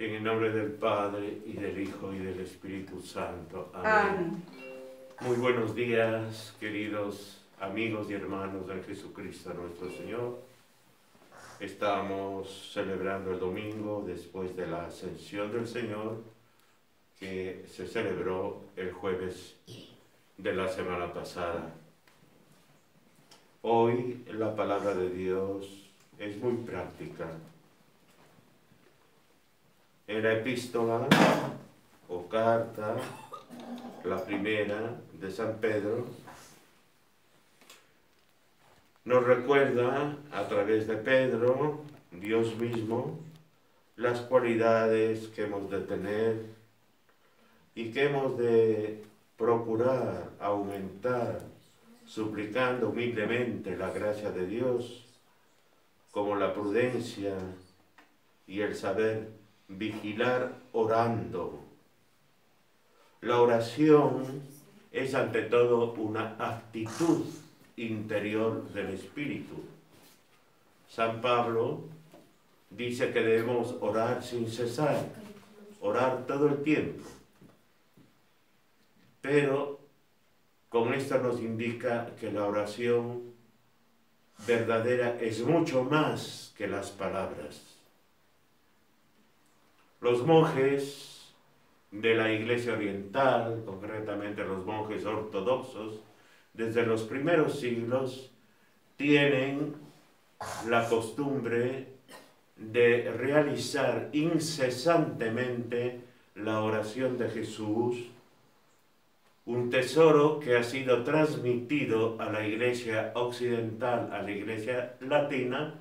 En el nombre del Padre, y del Hijo, y del Espíritu Santo. Amén. Amén. Muy buenos días, queridos amigos y hermanos de Jesucristo nuestro Señor. Estamos celebrando el domingo después de la Ascensión del Señor, que se celebró el jueves de la semana pasada. Hoy la palabra de Dios es muy práctica. En la epístola o carta, la primera de San Pedro, nos recuerda a través de Pedro, Dios mismo, las cualidades que hemos de tener y que hemos de procurar aumentar, suplicando humildemente la gracia de Dios, como la prudencia y el saber vigilar orando. La oración es ante todo una actitud interior del espíritu. San Pablo dice que debemos orar sin cesar, orar todo el tiempo. Pero con esto nos indica que la oración verdadera es mucho más que las palabras. Los monjes de la Iglesia Oriental, concretamente los monjes ortodoxos, desde los primeros siglos, tienen la costumbre de realizar incesantemente la oración de Jesús, un tesoro que ha sido transmitido a la Iglesia occidental, a la Iglesia latina,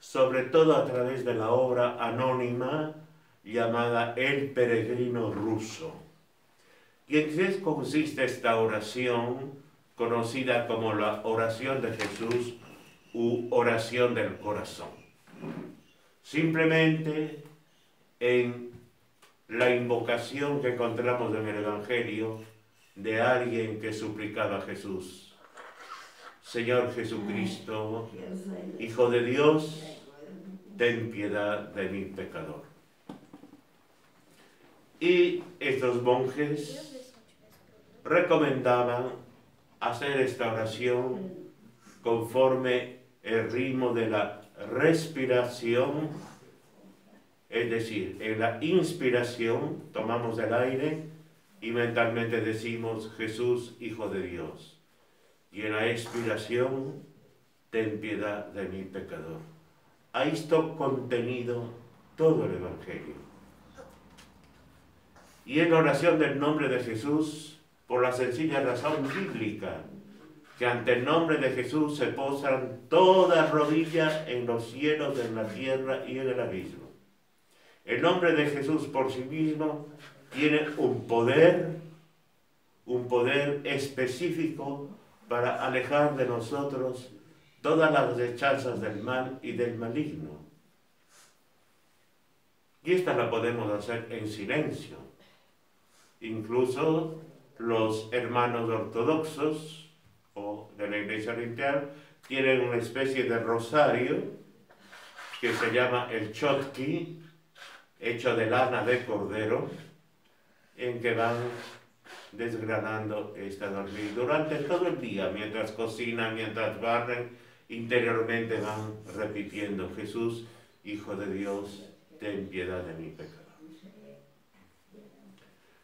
sobre todo a través de la obra anónima llamada El Peregrino Ruso. ¿Y en qué consiste esta oración, conocida como la oración de Jesús u oración del corazón? Simplemente en la invocación que encontramos en el Evangelio de alguien que suplicaba a Jesús: Señor Jesucristo, Hijo de Dios, ten piedad de mi pecador. Y estos monjes recomendaban hacer esta oración conforme el ritmo de la respiración, es decir, en la inspiración tomamos el aire y mentalmente decimos Jesús, Hijo de Dios. Y en la expiración, ten piedad de mi pecador. Ahí está contenido todo el Evangelio. Y es la oración del nombre de Jesús por la sencilla razón bíblica, que ante el nombre de Jesús se posan todas rodillas en los cielos, en la tierra y en el abismo. El nombre de Jesús por sí mismo tiene un poder específico para alejar de nosotros todas las rechazas del mal y del maligno. Y esta la podemos hacer en silencio. Incluso los hermanos ortodoxos o de la Iglesia Oriental tienen una especie de rosario que se llama el chotki, hecho de lana de cordero, en que van desgranando esta dormida. Durante todo el día, mientras cocinan, mientras barren, interiormente van repitiendo: Jesús, Hijo de Dios, ten piedad de mi pecado.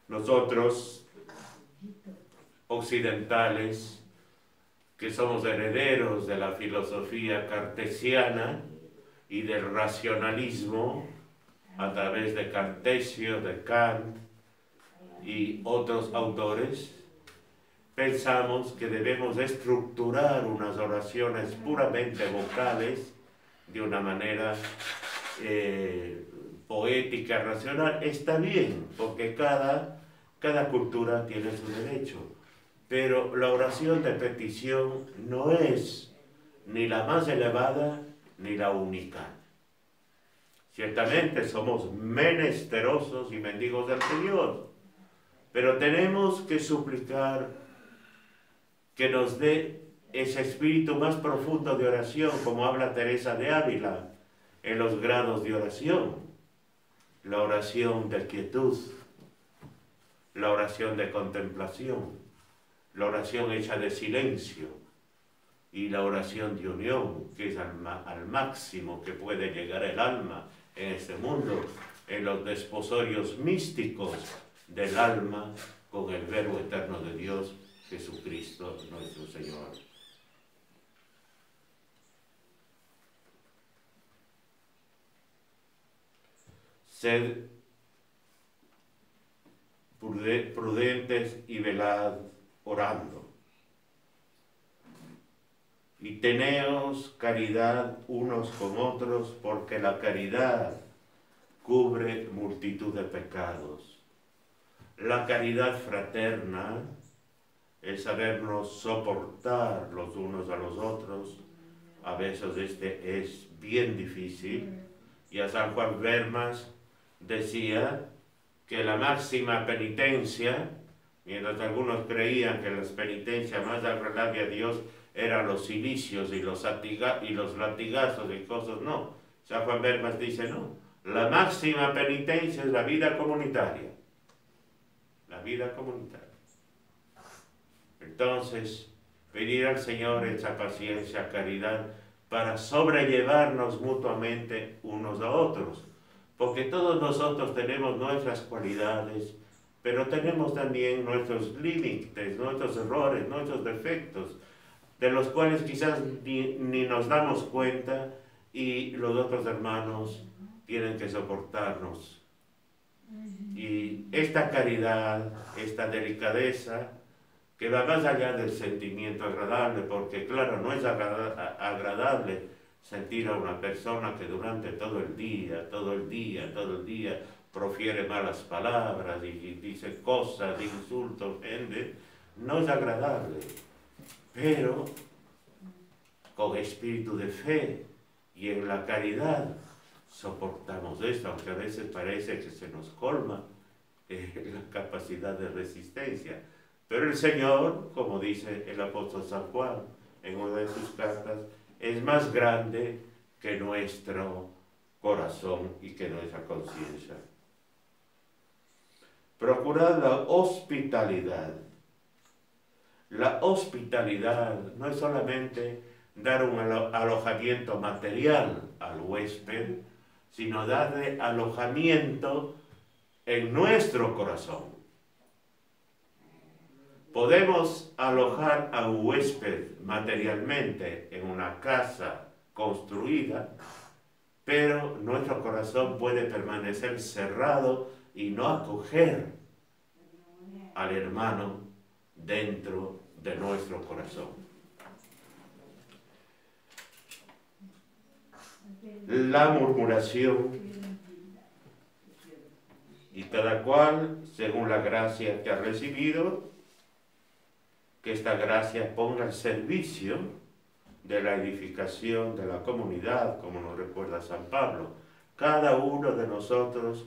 Nosotros, occidentales, que somos herederos de la filosofía cartesiana y del racionalismo, a través de Cartesio, de Kant y otros autores, pensamos que debemos estructurar unas oraciones puramente vocales de una manera poética, racional. Está bien, porque cada cultura tiene su derecho, pero la oración de petición no es ni la más elevada ni la única. Ciertamente somos menesterosos y mendigos del Señor, pero tenemos que suplicar que nos dé ese espíritu más profundo de oración, como habla Teresa de Ávila en los grados de oración. la oración de quietud, la oración de contemplación, la oración hecha de silencio y la oración de unión, que es al máximo que puede llegar el alma en este mundo, en los desposorios místicos del alma con el Verbo eterno de Dios, Jesucristo nuestro Señor. Sed prudentes y velad orando. Y teneos caridad unos con otros, porque la caridad cubre multitud de pecados. La caridad fraterna es sabernos soportar los unos a los otros. A veces es bien difícil. Y a San Juan Bermas decía que la máxima penitencia, mientras algunos creían que la penitencia más agradable a Dios eran los cilicios y los latigazos y cosas, no. San Juan Bermas dice, no, la máxima penitencia es la vida comunitaria. La vida comunitaria. Entonces, pedir al Señor esa paciencia, caridad, para sobrellevarnos mutuamente unos a otros. Porque todos nosotros tenemos nuestras cualidades, pero tenemos también nuestros límites, nuestros errores, nuestros defectos, de los cuales quizás ni nos damos cuenta, y los otros hermanos tienen que soportarnos. Y esta caridad, esta delicadeza, que va más allá del sentimiento agradable, porque claro, no es agradable sentir a una persona que durante todo el día profiere malas palabras y dice cosas, insultos, no es agradable. Pero con espíritu de fe y en la caridad soportamos esto, aunque a veces parece que se nos colma la capacidad de resistencia. Pero el Señor, como dice el apóstol San Juan en una de sus cartas, es más grande que nuestro corazón y que nuestra conciencia. Procurad la hospitalidad. La hospitalidad no es solamente dar un alojamiento material al huésped, sino darle alojamiento en nuestro corazón. Podemos alojar a un huésped materialmente en una casa construida, pero nuestro corazón puede permanecer cerrado y no acoger al hermano dentro de nuestro corazón. La murmuración, y cada cual según la gracia que ha recibido, que esta gracia ponga al servicio de la edificación de la comunidad, como nos recuerda San Pablo. Cada uno de nosotros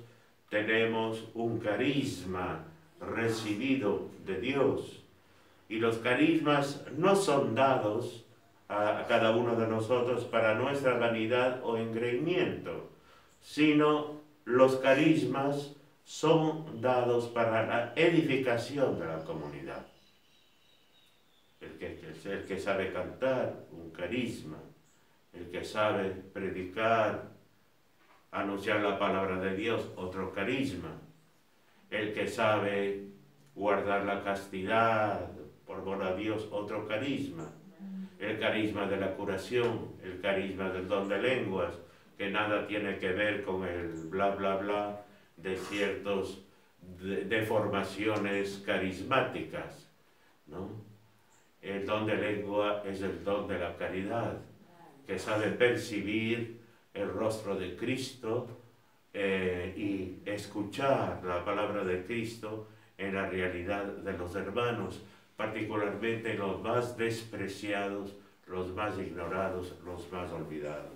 tenemos un carisma recibido de Dios, y los carismas no son dados a cada uno de nosotros para nuestra vanidad o engreimiento, sino los carismas son dados para la edificación de la comunidad. El que sabe cantar, un carisma. El que sabe predicar, anunciar la palabra de Dios, otro carisma. El que sabe guardar la castidad, por amor a Dios, otro carisma. El carisma de la curación, el carisma del don de lenguas, que nada tiene que ver con el bla bla bla de ciertas deformaciones carismáticas, ¿no? El don de lengua es el don de la caridad, que sabe percibir el rostro de Cristo y escuchar la palabra de Cristo en la realidad de los hermanos, particularmente los más despreciados, los más ignorados, los más olvidados.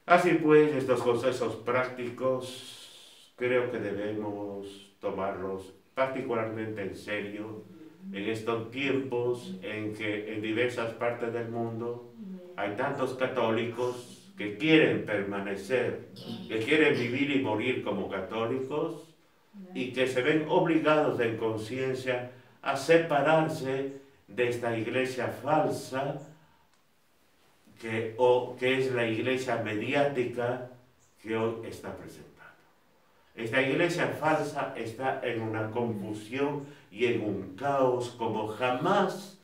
Así pues, estos consejos prácticos creo que debemos tomarlos particularmente en serio en estos tiempos en que en diversas partes del mundo hay tantos católicos que quieren permanecer, que quieren vivir y morir como católicos y que se ven obligados en conciencia a separarse de esta iglesia falsa que es la iglesia mediática que hoy está presentando. Esta iglesia falsa está en una confusión y en un caos como jamás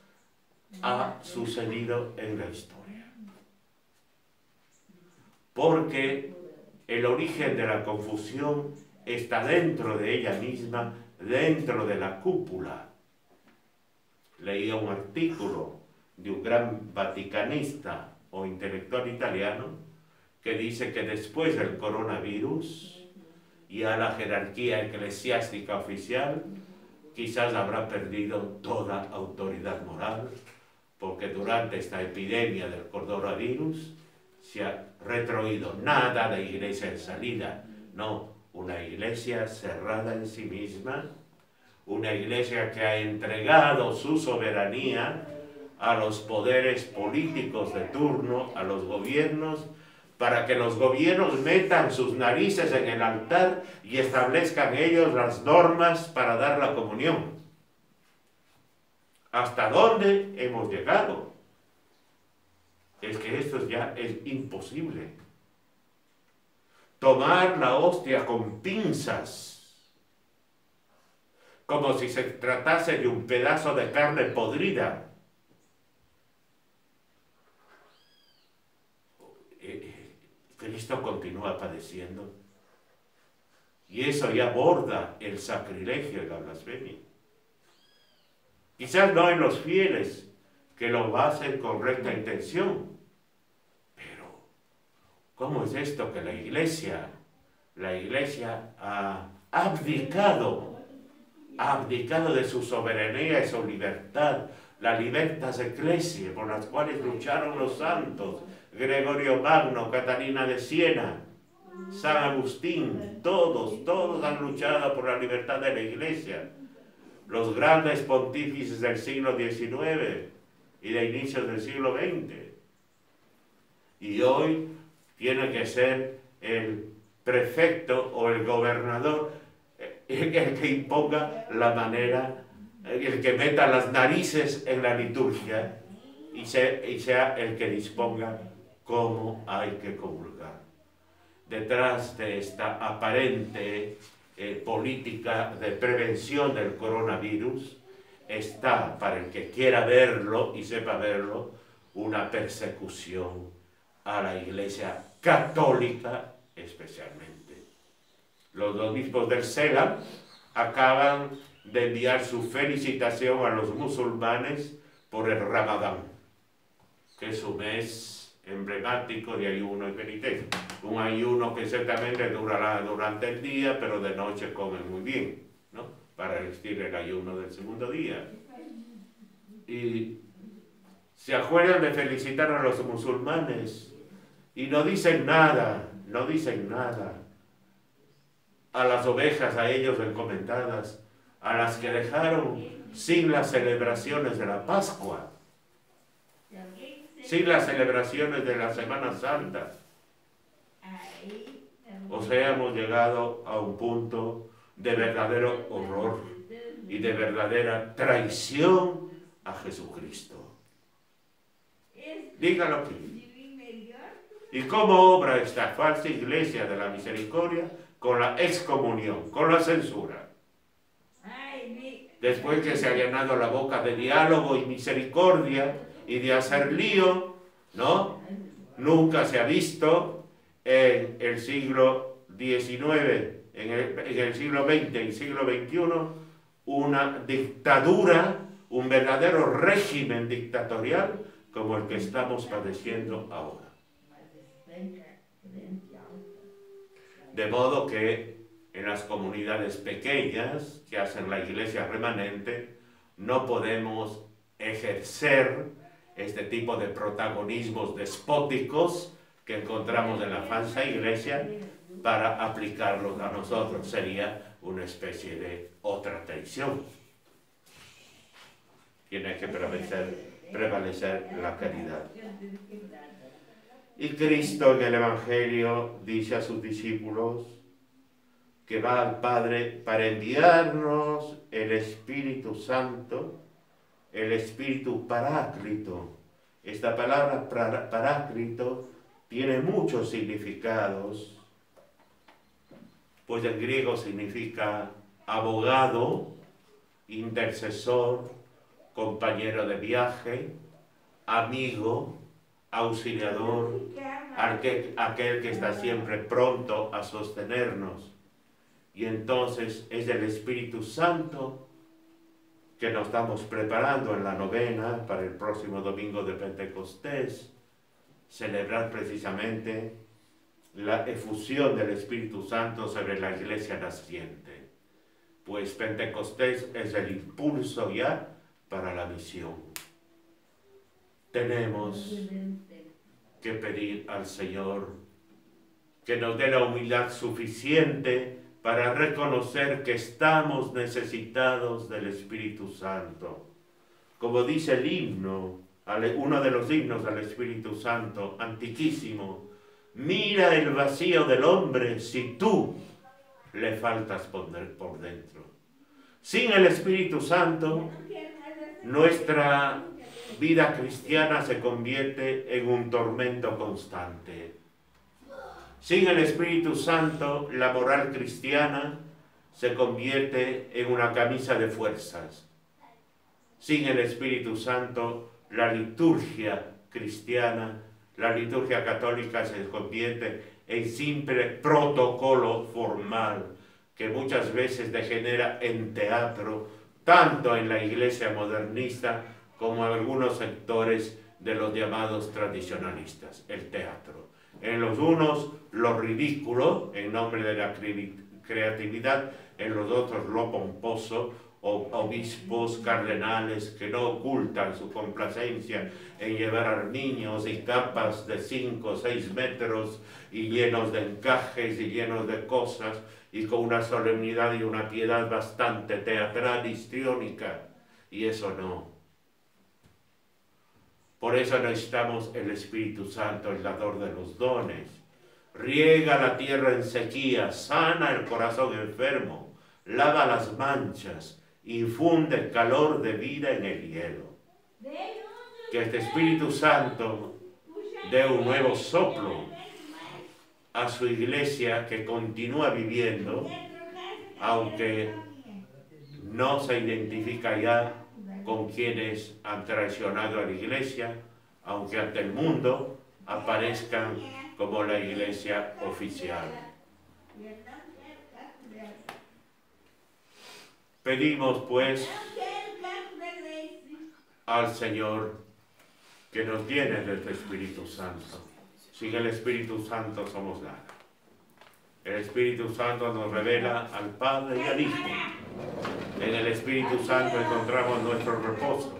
ha sucedido en la historia. Porque el origen de la confusión está dentro de ella misma, dentro de la cúpula. Leía un artículo de un gran vaticanista o intelectual italiano que dice que después del coronavirus ya la jerarquía eclesiástica oficial quizás habrá perdido toda autoridad moral, porque durante esta epidemia del coronavirus se ha retroído nada de iglesia en salida, no, una iglesia cerrada en sí misma, una iglesia que ha entregado su soberanía a los poderes políticos de turno, a los gobiernos, para que los gobiernos metan sus narices en el altar y establezcan ellos las normas para dar la comunión. ¿Hasta dónde hemos llegado? Es que esto ya es imposible. Tomar la hostia con pinzas, como si se tratase de un pedazo de carne podrida. Cristo continúa padeciendo. Y eso ya aborda el sacrilegio y la blasfemia. Quizás no en los fieles, que lo hacen con recta intención. Pero, ¿cómo es esto que la iglesia ha abdicado de su soberanía y su libertad, la libertas ecclesiae, por las cuales lucharon los santos, Gregorio Magno, Catalina de Siena, San Agustín, todos han luchado por la libertad de la iglesia. Los grandes pontífices del siglo XIX y de inicios del siglo XX. Y hoy tiene que ser el prefecto o el gobernador el que imponga la manera, el que meta las narices en la liturgia y sea el que disponga cómo hay que comulgar. Detrás de esta aparente política de prevención del coronavirus está, para el que quiera verlo y sepa verlo, una persecución a la Iglesia católica especialmente. Los obispos del Celam acaban de enviar su felicitación a los musulmanes por el Ramadán, que es un mes emblemático de ayuno y penitencia. Un ayuno que certamente durará durante el día, pero de noche comen muy bien, ¿no? Para resistir el ayuno del segundo día. Y se acuerdan de felicitar a los musulmanes y no dicen nada a las ovejas a ellos encomendadas, a las que dejaron sin las celebraciones de la Pascua, sin las celebraciones de la Semana Santa. O sea, hemos llegado a un punto de verdadero horror y de verdadera traición a Jesucristo. Dígalo aquí. ¿Y cómo obra esta falsa iglesia de la misericordia? Con la excomunión, con la censura. Después que se ha llenado la boca de diálogo y misericordia y de hacer lío, ¿no? Nunca se ha visto en el siglo XIX, en el siglo XX y siglo XXI, una dictadura, un verdadero régimen dictatorial como el que estamos padeciendo ahora. De modo que en las comunidades pequeñas que hacen la iglesia remanente no podemos ejercer este tipo de protagonismos despóticos que encontramos en la falsa iglesia para aplicarlos a nosotros. Sería una especie de otra traición. Tiene que prevalecer la caridad. Y Cristo en el Evangelio dice a sus discípulos que va al Padre para enviarnos el Espíritu Santo, el Espíritu Paráclito. Esta palabra Paráclito tiene muchos significados, pues en griego significa abogado, intercesor, compañero de viaje, amigo, auxiliador, aquel que está siempre pronto a sostenernos. Y entonces es el Espíritu Santo que nos estamos preparando en la novena para el próximo domingo de Pentecostés, celebrar precisamente la efusión del Espíritu Santo sobre la iglesia naciente. Pues Pentecostés es el impulso ya para la misión. Tenemos que pedir al Señor que nos dé la humildad suficiente para reconocer que estamos necesitados del Espíritu Santo. Como dice el himno, uno de los himnos al Espíritu Santo, antiquísimo: mira el vacío del hombre si tú le faltas por dentro. Sin el Espíritu Santo, nuestra vida cristiana se convierte en un tormento constante. Sin el Espíritu Santo, la moral cristiana se convierte en una camisa de fuerzas. Sin el Espíritu Santo, la liturgia cristiana, la liturgia católica se convierte en simple protocolo formal que muchas veces degenera en teatro, tanto en la iglesia modernista como en algunos sectores de los llamados tradicionalistas, el teatro. En los unos lo ridículo en nombre de la creatividad, en los otros lo pomposo, obispos, cardenales que no ocultan su complacencia en llevar a niños y capas de 5 o 6 metros y llenos de encajes y llenos de cosas y con una solemnidad y una piedad bastante teatral, histriónica, y eso no. Por eso necesitamos el Espíritu Santo, el dador de los dones. Riega la tierra en sequía, sana el corazón enfermo, lava las manchas, infunde calor de vida en el hielo. Que este Espíritu Santo dé un nuevo soplo a su iglesia que continúa viviendo, aunque no se identifica ya con quienes han traicionado a la iglesia, aunque ante el mundo aparezcan como la iglesia oficial. Pedimos pues al Señor que nos llene de este Espíritu Santo. Sin el Espíritu Santo somos nada. El Espíritu Santo nos revela al Padre y al Hijo. En el Espíritu Santo encontramos nuestro reposo.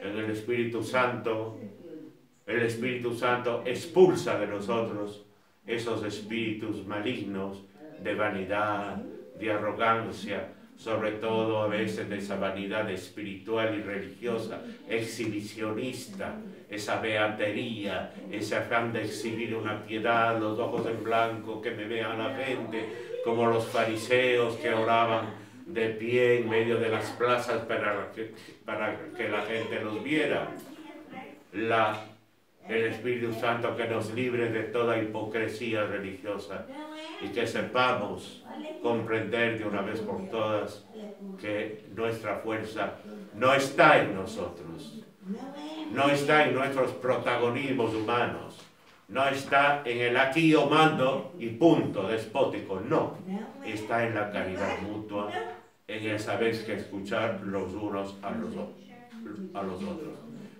En el Espíritu Santo expulsa de nosotros esos espíritus malignos de vanidad, de arrogancia, sobre todo a veces de esa vanidad espiritual y religiosa, exhibicionista, esa beatería, ese afán de exhibir una piedad, los ojos en blanco, que me vean la gente, como los fariseos que oraban de pie en medio de las plazas para que la gente los viera. El Espíritu Santo que nos libre de toda hipocresía religiosa y que sepamos comprender de una vez por todas que nuestra fuerza no está en nosotros, no está en nuestros protagonismos humanos, no está en el aquí yo mando y punto despótico, no, está en la caridad mutua, en el saber que escuchar los unos a los otros.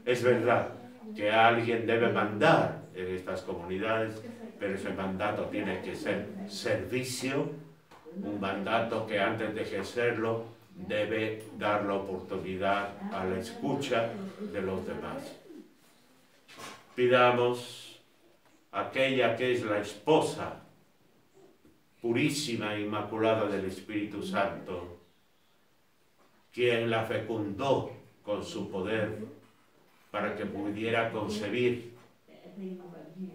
Es verdad que alguien debe mandar en estas comunidades, pero ese mandato tiene que ser servicio, un mandato que antes de ejercerlo debe dar la oportunidad a la escucha de los demás. Pidamos a aquella que es la esposa purísima e inmaculada del Espíritu Santo, quien la fecundó con su poder para que pudiera concebir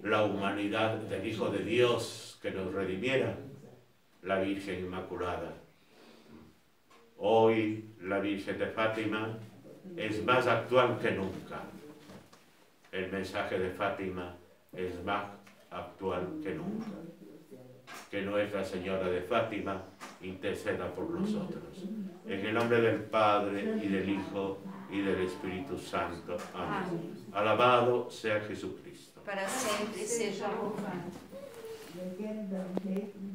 la humanidad del Hijo de Dios que nos redimiera, la Virgen Inmaculada. Hoy la Virgen de Fátima es más actual que nunca. El mensaje de Fátima es más actual que nunca. Que Nuestra Señora de Fátima interceda por nosotros. En el nombre del Padre, y del Hijo, y del Espíritu Santo. Amén. Alabado sea Jesucristo. Para sempre seja louvado.